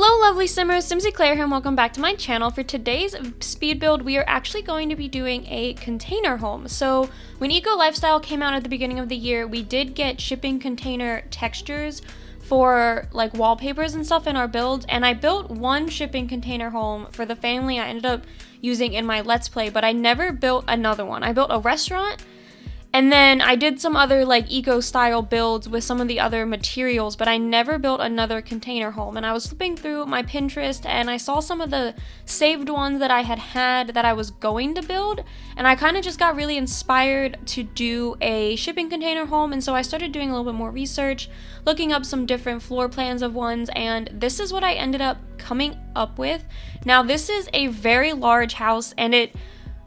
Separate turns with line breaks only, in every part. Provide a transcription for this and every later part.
Hello lovely simmers, SimsEclaire here and welcome back to my channel. For today's speed build, we are actually going to be doing a container home. So when Eco Lifestyle came out at the beginning of the year, we did get shipping container textures for like wallpapers and stuff in our builds, and I built one shipping container home for the family I ended up using in my Let's Play, but I never built another one. I built a restaurant, and then I did some other like eco-style builds with some of the other materials, but I never built another container home. And I was flipping through my Pinterest and I saw some of the saved ones that I had that I was going to build, and I kind of just got really inspired to do a shipping container home. And so I started doing a little bit more research, looking up some different floor plans of ones, and this is what I ended up coming up with. Now this is a very large house, and it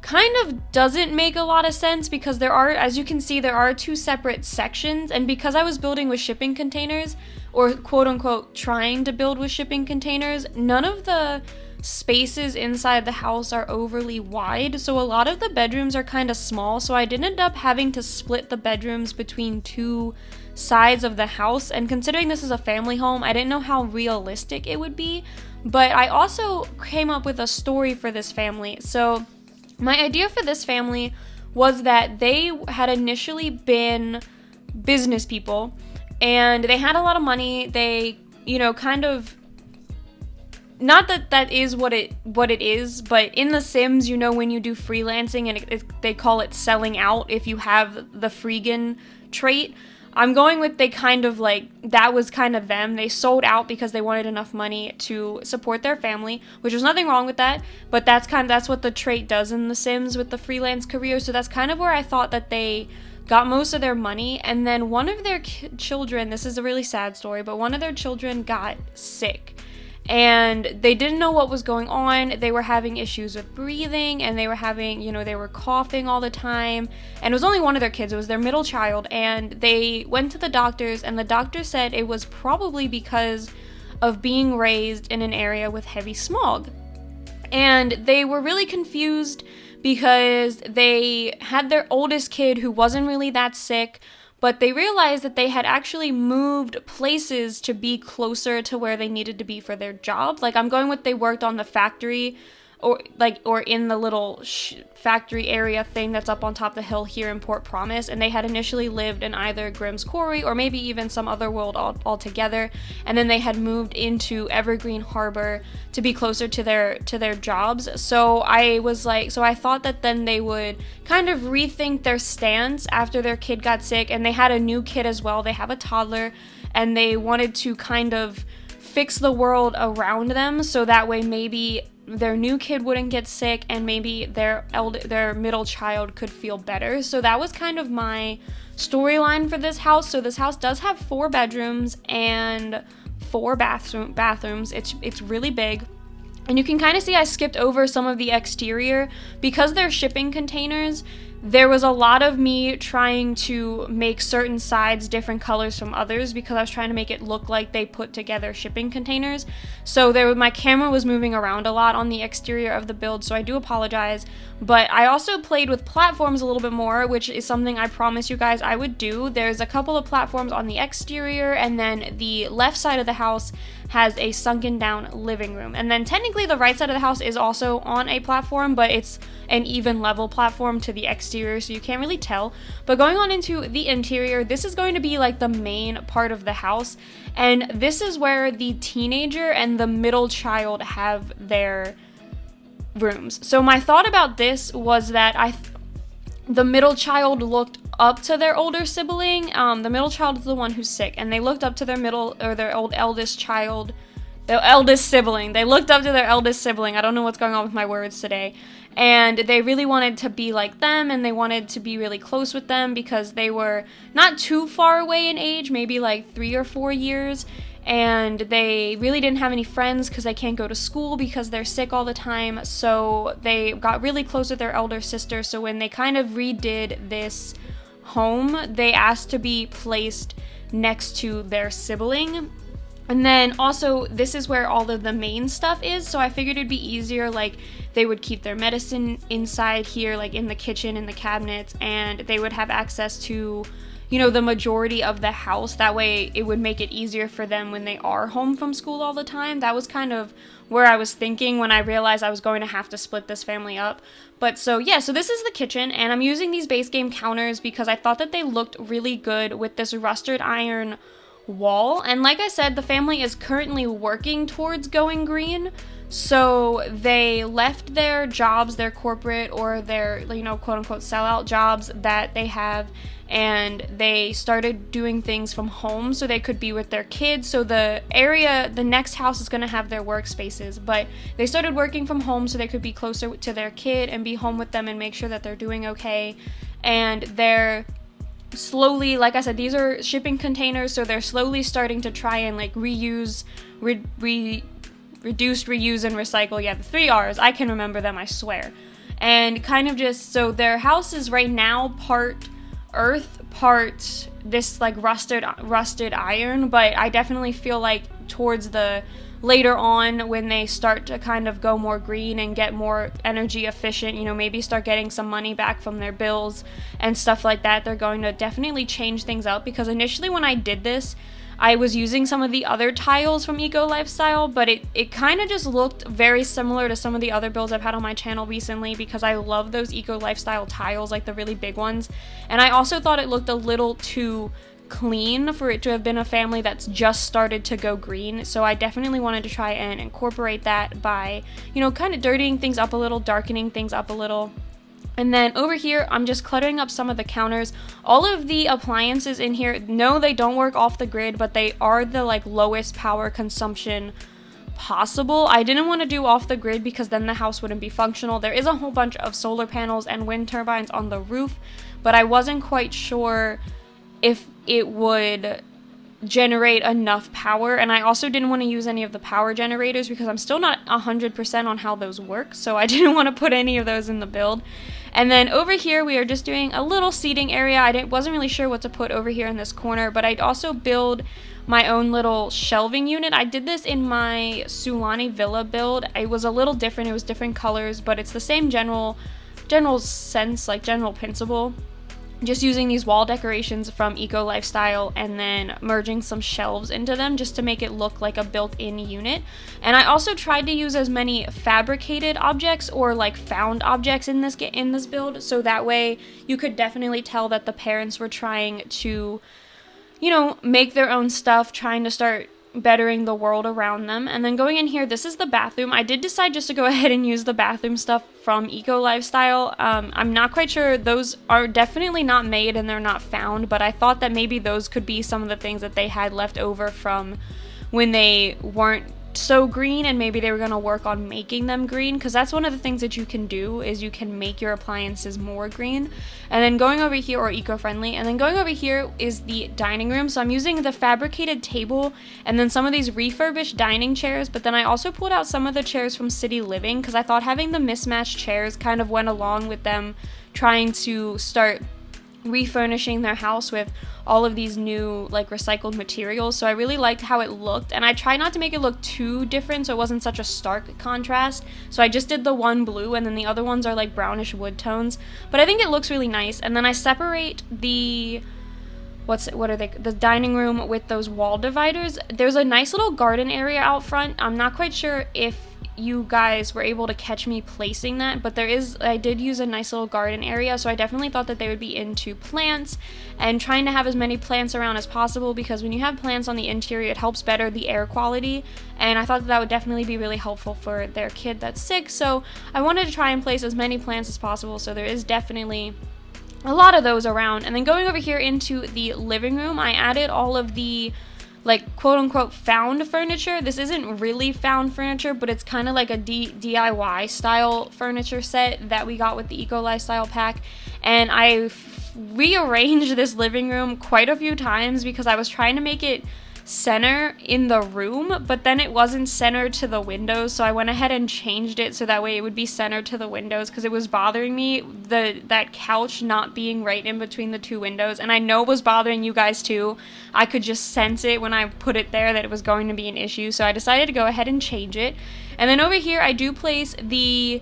kind of doesn't make a lot of sense because there are, as you can see, there are two separate sections, and because I was building with shipping containers, or quote unquote trying to build with shipping containers, none of the spaces inside the house are overly wide, so a lot of the bedrooms are kind of small, so I did end up having to split the bedrooms between two sides of the house. And considering this is a family home, I didn't know how realistic it would be, but I also came up with a story for this family. So my idea for this family was that they had initially been business people and they had a lot of money. They, kind of, not that that is what it is, but in The Sims, when you do freelancing and they call it selling out if you have the freegan trait. I'm going with that was kind of them. They sold out because they wanted enough money to support their family, which was nothing wrong with that, but that's what the trait does in The Sims with the freelance career. So that's kind of where I thought that they got most of their money. And then one of their children, this is a really sad story, but one of their children got sick. And they didn't know what was going on. They were having issues with breathing, and they were having, they were coughing all the time. And it was only one of their kids, it was their middle child. And they went to the doctors, and the doctor said it was probably because of being raised in an area with heavy smog. And they were really confused because they had their oldest kid who wasn't really that sick, but they realized that they had actually moved places to be closer to where they needed to be for their job. Like, I'm going with they worked on the factory or in the little factory area thing that's up on top of the hill here in Port Promise, and they had initially lived in either Grimm's Quarry or maybe even some other world altogether, and then they had moved into Evergreen Harbor to be closer to their jobs. So I thought that then they would kind of rethink their stance after their kid got sick, and they had a new kid as well. They have a toddler, and they wanted to kind of fix the world around them so that way maybe their new kid wouldn't get sick and maybe their middle child could feel better. So that was kind of my storyline for this house. So this house does have 4 bedrooms and 4 bathrooms. It's really big. And you can kind of see I skipped over some of the exterior because they're shipping containers. There was a lot of me trying to make certain sides different colors from others because I was trying to make it look like they put together shipping containers. So my camera was moving around a lot on the exterior of the build, so I do apologize. But I also played with platforms a little bit more, which is something I promised you guys I would do. There's a couple of platforms on the exterior, and then the left side of the house has a sunken down living room. And then technically the right side of the house is also on a platform, but it's an even level platform to the exterior, so you can't really tell. But going on into the interior, this is going to be like the main part of the house, and this is where the teenager and the middle child have their rooms. So my thought about this was that the middle child looked up to their older sibling. The middle child is the one who's sick, and they looked up to their eldest sibling. They looked up to their eldest sibling. I don't know what's going on with my words today. And they really wanted to be like them, and they wanted to be really close with them because they were not too far away in age, maybe like 3 or 4 years. And they really didn't have any friends because they can't go to school because they're sick all the time. So they got really close with their elder sister. So when they kind of redid this home, they asked to be placed next to their sibling. And then also, this is where all of the main stuff is, so I figured it'd be easier, like, they would keep their medicine inside here, like in the kitchen, in the cabinets, and they would have access to you know, the majority of the house. That way it would make it easier for them when they are home from school all the time. That was kind of where I was thinking when I realized I was going to have to split this family up. But so yeah, so this is the kitchen, and I'm using these base game counters because I thought that they looked really good with this rusted iron wall. And like I said, the family is currently working towards going green. So they left their jobs, their corporate or their, you know, quote unquote sellout jobs that they have, and they started doing things from home so they could be with their kids. So the next house is going to have their workspaces, but they started working from home so they could be closer to their kid and be home with them and make sure that they're doing okay. And they're slowly, like I said, these are shipping containers, so they're slowly starting to try and like reuse, reduce, reuse, and recycle. Yeah, the 3 R's. I can remember them, I swear. And kind of just, so their house is right now part earth, part this like rusted iron, but I definitely feel like towards the later on when they start to kind of go more green and get more energy efficient, you know, maybe start getting some money back from their bills and stuff like that, they're going to definitely change things up. Because initially when I did this, I was using some of the other tiles from Eco Lifestyle, but it kind of just looked very similar to some of the other builds I've had on my channel recently, because I love those Eco Lifestyle tiles, like the really big ones. And I also thought it looked a little too clean for it to have been a family that's just started to go green. So I definitely wanted to try and incorporate that by, you know, kind of dirtying things up a little, darkening things up a little. And then over here, I'm just cluttering up some of the counters. All of the appliances in here, no, they don't work off the grid, but they are the like lowest power consumption possible. I didn't want to do off the grid because then the house wouldn't be functional. There is a whole bunch of solar panels and wind turbines on the roof, but I wasn't quite sure if it would generate enough power, and I also didn't want to use any of the power generators because I'm still not 100% on how those work, so I didn't want to put any of those in the build. And then over here we are just doing a little seating area. I wasn't really sure what to put over here in this corner, but I'd also build my own little shelving unit. I did this in my Sulani Villa build. It was a little different, it was different colors, but it's the same general sense, like general principle. Just using these wall decorations from Eco Lifestyle and then merging some shelves into them just to make it look like a built-in unit. And I also tried to use as many fabricated objects or like found objects in this build, so that way you could definitely tell that the parents were trying to, you know, make their own stuff, trying to start bettering the world around them. And then going in here, this is the bathroom. I did decide just to go ahead and use the bathroom stuff from Eco Lifestyle. I'm not quite sure. Those are definitely not made and they're not found, but I thought that maybe those could be some of the things that they had left over from when they weren't so green, and maybe they were going to work on making them green, because that's one of the things that you can do, is you can make your appliances more green. And then going over here, or eco-friendly, and then going over here is the dining room. So I'm using the fabricated table and then some of these refurbished dining chairs, but then I also pulled out some of the chairs from City Living because I thought having the mismatched chairs kind of went along with them trying to start refurnishing their house with all of these new like recycled materials. So I really liked how it looked, and I tried not to make it look too different so it wasn't such a stark contrast. So I just did the one blue and then the other ones are like brownish wood tones, but I think it looks really nice. And then I separate the the dining room with those wall dividers. There's a nice little garden area out front. I'm not quite sure if you guys were able to catch me placing that, but I did use a nice little garden area, so I definitely thought that they would be into plants and trying to have as many plants around as possible, because when you have plants on the interior, it helps better the air quality, and I thought that would definitely be really helpful for their kid that's sick. So I wanted to try and place as many plants as possible, so there is definitely a lot of those around. And then going over here into the living room, I added all of the like quote-unquote found furniture. This isn't really found furniture, but it's kind of like a DIY style furniture set that we got with the Eco Lifestyle pack. And I rearranged this living room quite a few times because I was trying to make it center in the room, but then it wasn't centered to the windows, so I went ahead and changed it so that way it would be centered to the windows, because it was bothering me, that couch not being right in between the two windows, and I know it was bothering you guys too. I could just sense it when I put it there that it was going to be an issue, so I decided to go ahead and change it. And then over here I do place the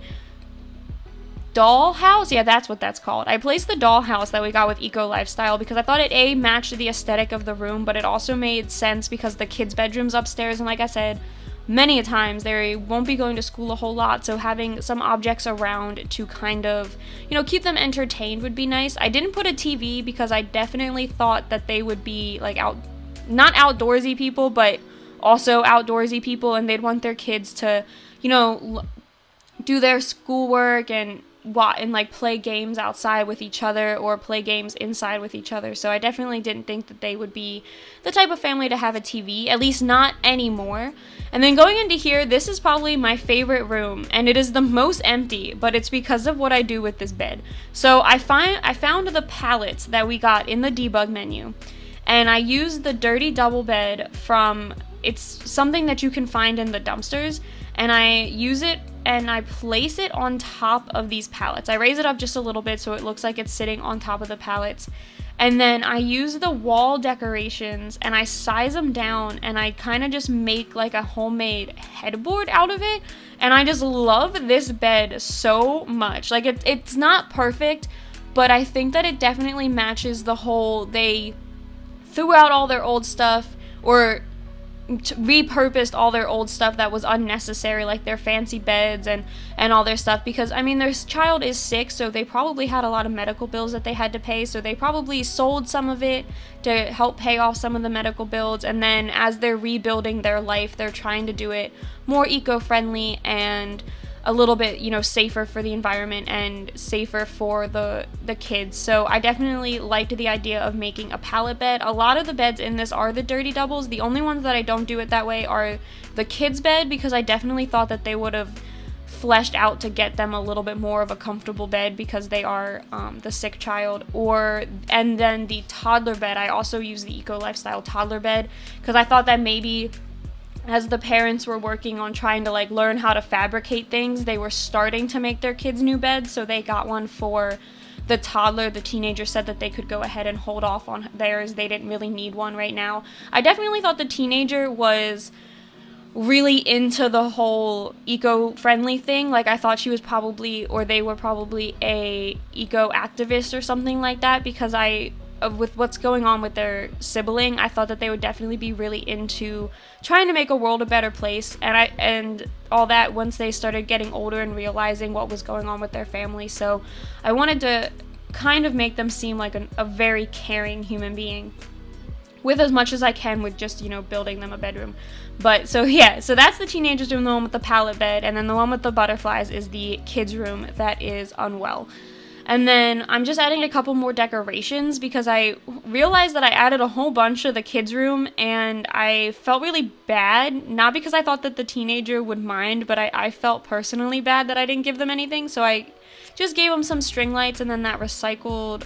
doll house. Yeah, that's what that's called. I placed the doll house that we got with Eco Lifestyle because I thought it A, matched the aesthetic of the room, but it also made sense because the kids' bedroom's upstairs, and like I said many a times, they won't be going to school a whole lot, so having some objects around to kind of, you know, keep them entertained would be nice. I didn't put a TV because I definitely thought that they would be like not outdoorsy people, but also outdoorsy people, and they'd want their kids to, you know, do their schoolwork and like play games outside with each other or play games inside with each other. So I definitely didn't think that they would be the type of family to have a TV, at least not anymore. And then going into here, this is probably my favorite room, and it is the most empty, but it's because of what I do with this bed. So I found the pallets that we got in the debug menu, and I used the dirty double bed from, it's something that you can find in the dumpsters, and I use it and I place it on top of these pallets. I raise it up just a little bit so it looks like it's sitting on top of the pallets. And then I use the wall decorations and I size them down, and I kind of just make like a homemade headboard out of it. And I just love this bed so much. Like it's not perfect, but I think that it definitely matches the whole, they threw out all their old stuff, or repurposed all their old stuff that was unnecessary, like their fancy beds and all their stuff, because I mean their child is sick, so they probably had a lot of medical bills that they had to pay, so they probably sold some of it to help pay off some of the medical bills, and then as they're rebuilding their life, they're trying to do it more eco-friendly and a little bit, you know, safer for the environment and safer for the kids. So I definitely liked the idea of making a pallet bed. A lot of the beds in this are the dirty doubles. The only ones that I don't do it that way are the kids' bed, because I definitely thought that they would have fleshed out to get them a little bit more of a comfortable bed because they are the sick child. And then the toddler bed, I also use the Eco Lifestyle toddler bed because I thought that maybe as the parents were working on trying to like learn how to fabricate things, they were starting to make their kids new beds, so they got one for the toddler. The teenager said that they could go ahead and hold off on theirs. They didn't really need one right now. I definitely thought the teenager was really into the whole eco-friendly thing. Like I thought she was probably, or they were probably a eco-activist or something like that, because with what's going on with their sibling, I thought that they would definitely be really into trying to make a world a better place, and all that once they started getting older and realizing what was going on with their family. So I wanted to kind of make them seem like a very caring human being, with as much as I can with just, you know, building them a bedroom. But so yeah, so that's the teenagers room, the one with the pallet bed, and then the one with the butterflies is the kids room that is unwell. And then I'm just adding a couple more decorations because I realized that I added a whole bunch of the kids' room, and I felt really bad. Not because I thought that the teenager would mind, but I felt personally bad that I didn't give them anything. So I just gave them some string lights, and then that recycled,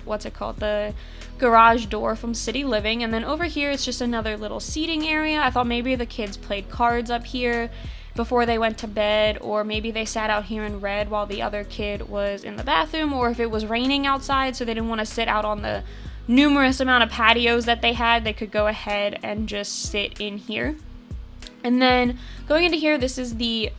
the garage door from City Living. And then over here it's just another little seating area. I thought maybe the kids played cards up here before they went to bed, or maybe they sat out here and read while the other kid was in the bathroom, or if it was raining outside so they didn't want to sit out on the numerous amount of patios that they had, they could go ahead and just sit in here. And then going into here, this is the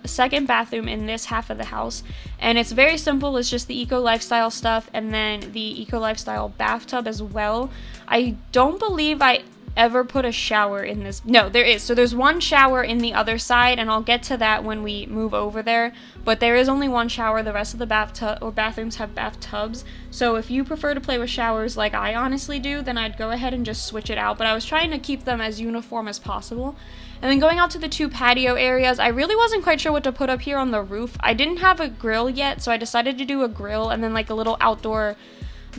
second bathroom in this half of the house, and it's very simple. It's just the Eco Lifestyle stuff and then the Eco Lifestyle bathtub as well. I don't believe I ever put a shower in this. No, there is. So there's one shower in the other side, and I'll get to that when we move over there, but there is only one shower. The rest of the bathrooms have bathtubs. So if you prefer to play with showers like I honestly do, then I'd go ahead and just switch it out, but I was trying to keep them as uniform as possible. And then going out to the two patio areas, I really wasn't quite sure what to put up here on the roof. I didn't have a grill yet, so I decided to do a grill and then like a little outdoor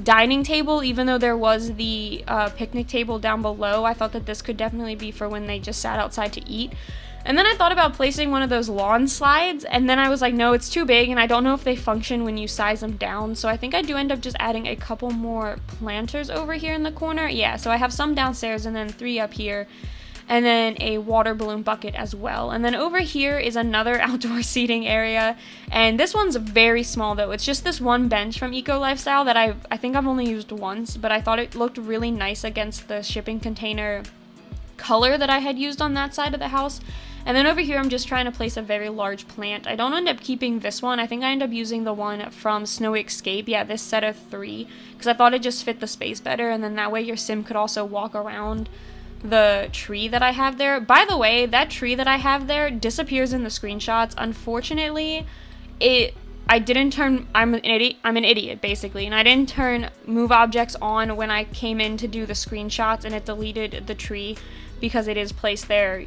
dining table, even though there was the picnic table down below. I thought that this could definitely be for when they just sat outside to eat. And then I thought about placing one of those lawn slides, and then I was like, no, it's too big, and I don't know if they function when you size them down, so I think I do end up just adding a couple more planters over here in the corner. Yeah, so I have some downstairs and then 3 up here, and then a water balloon bucket as well. And then over here is another outdoor seating area, and this one's very small though. It's just this one bench from Eco Lifestyle that I think I've only used once, but I thought it looked really nice against the shipping container color that I had used on that side of the house. And then over here, I'm just trying to place a very large plant. I don't end up keeping this one. I think I end up using the one from Snowy Escape. Yeah, this set of 3, because I thought it just fit the space better, and then that way your sim could also walk around the tree that I have there. By the way, that tree that I have there disappears in the screenshots. Unfortunately, I'm an idiot basically, and I didn't turn move objects on when I came in to do the screenshots, and it deleted the tree because it is placed there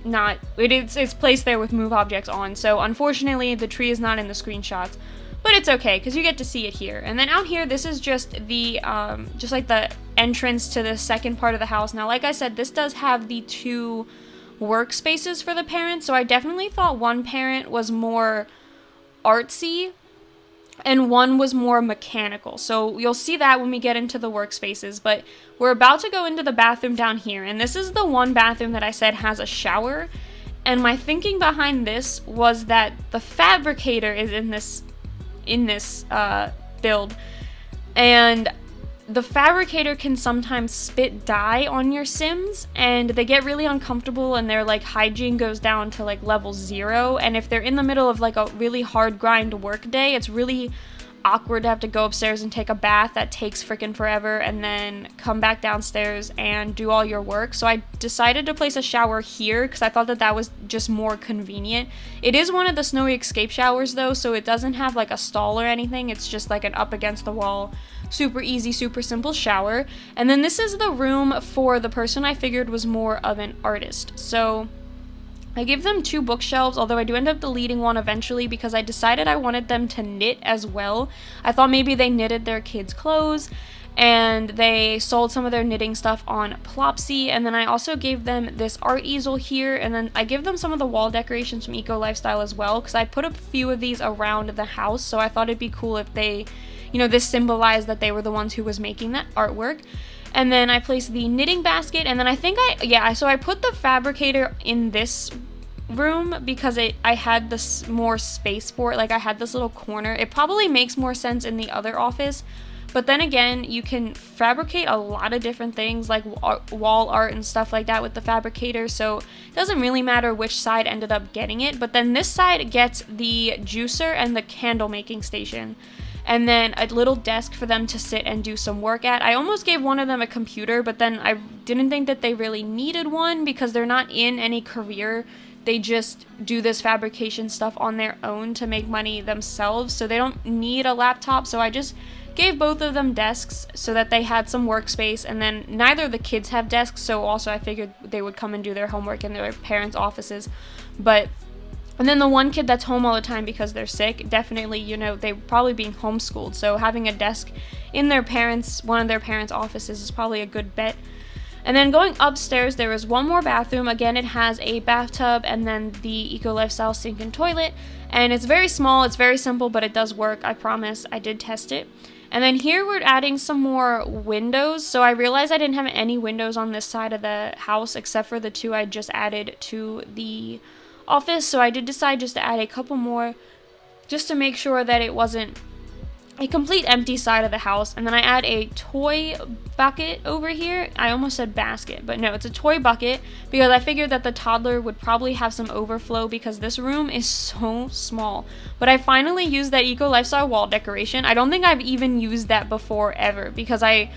it's placed there with move objects on. So unfortunately the tree is not in the screenshots, but it's okay because you get to see it here. And then out here, this is just the just like the entrance to the second part of the house. Now, like I said, this does have the 2 workspaces for the parents, so I definitely thought one parent was more artsy and one was more mechanical. So you'll see that when we get into the workspaces, but we're about to go into the bathroom down here, and this is the one bathroom that I said has a shower. And my thinking behind this was that the fabricator is in this build, and the fabricator can sometimes spit dye on your sims, and they get really uncomfortable, and their like hygiene goes down to like level 0. And if they're in the middle of like a really hard grind work day, it's really awkward to have to go upstairs and take a bath that takes freaking forever, and then come back downstairs and do all your work. So I decided to place a shower here because I thought that that was just more convenient. It is one of the Snowy Escape showers though, so it doesn't have like a stall or anything. It's just like an up against the wall, super easy, super simple shower. And then this is the room for the person I figured was more of an artist. So I give them 2 bookshelves, although I do end up deleting one eventually because I decided I wanted them to knit as well. I thought maybe they knitted their kids' clothes and they sold some of their knitting stuff on Plopsy. And then I also gave them this art easel here, and then I give them some of the wall decorations from Eco Lifestyle as well, because I put a few of these around the house, so I thought it'd be cool if they, you know, this symbolized that they were the ones who was making that artwork. And then I placed the knitting basket, and then I think so I put the fabricator in this room because I had this more space for it. Like I had this little corner. It probably makes more sense in the other office, but then again, you can fabricate a lot of different things like wall art and stuff like that with the fabricator, so it doesn't really matter which side ended up getting it. But then this side gets the juicer and the candle making station, and then a little desk for them to sit and do some work at. I almost gave one of them a computer, but then I didn't think that they really needed one because they're not in any career. They just do this fabrication stuff on their own to make money themselves, so they don't need a laptop. So I just gave both of them desks so that they had some workspace, and then neither of the kids have desks, so also I figured they would come and do their homework in their parents' offices. And then the one kid that's home all the time because they're sick, definitely, you know, they're probably being homeschooled, so having a desk in one of their parents' offices is probably a good bet. And then going upstairs, there is one more bathroom. Again, it has a bathtub and then the Eco Lifestyle sink and toilet. And it's very small, it's very simple, but it does work, I promise. I did test it. And then here we're adding some more windows. So I realized I didn't have any windows on this side of the house except for the 2 I just added to the office. So I did decide just to add a couple more just to make sure that it wasn't a complete empty side of the house. And then I add a toy bucket over here. I almost said basket, but no, it's a toy bucket because I figured that the toddler would probably have some overflow because this room is so small. But I finally used that Eco Lifestyle wall decoration. I don't think I've even used that before ever because I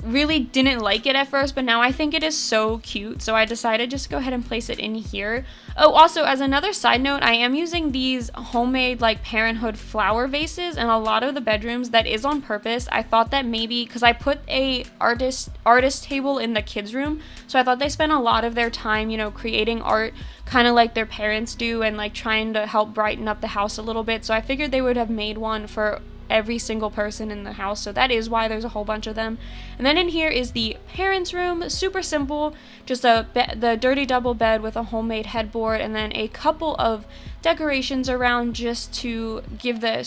really didn't like it at first, but now I think it is so cute, so I decided just to go ahead and place it in here. Oh, also, as another side note, I am using these homemade like parenthood flower vases in a lot of the bedrooms. That is on purpose. I thought that maybe because I put a artist table in the kids room, so I thought they spent a lot of their time, you know, creating art kind of like their parents do and like trying to help brighten up the house a little bit. So I figured they would have made one for every single person in the house, so that is why there's a whole bunch of them. And then in here is the parents' room. Super simple, just the dirty double bed with a homemade headboard, and then a couple of decorations around just to give the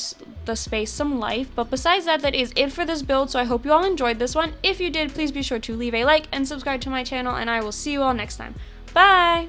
space some life. But besides that, that is it for this build. So I hope you all enjoyed this one. If you did, please be sure to leave a like and subscribe to my channel, and I will see you all next time. Bye.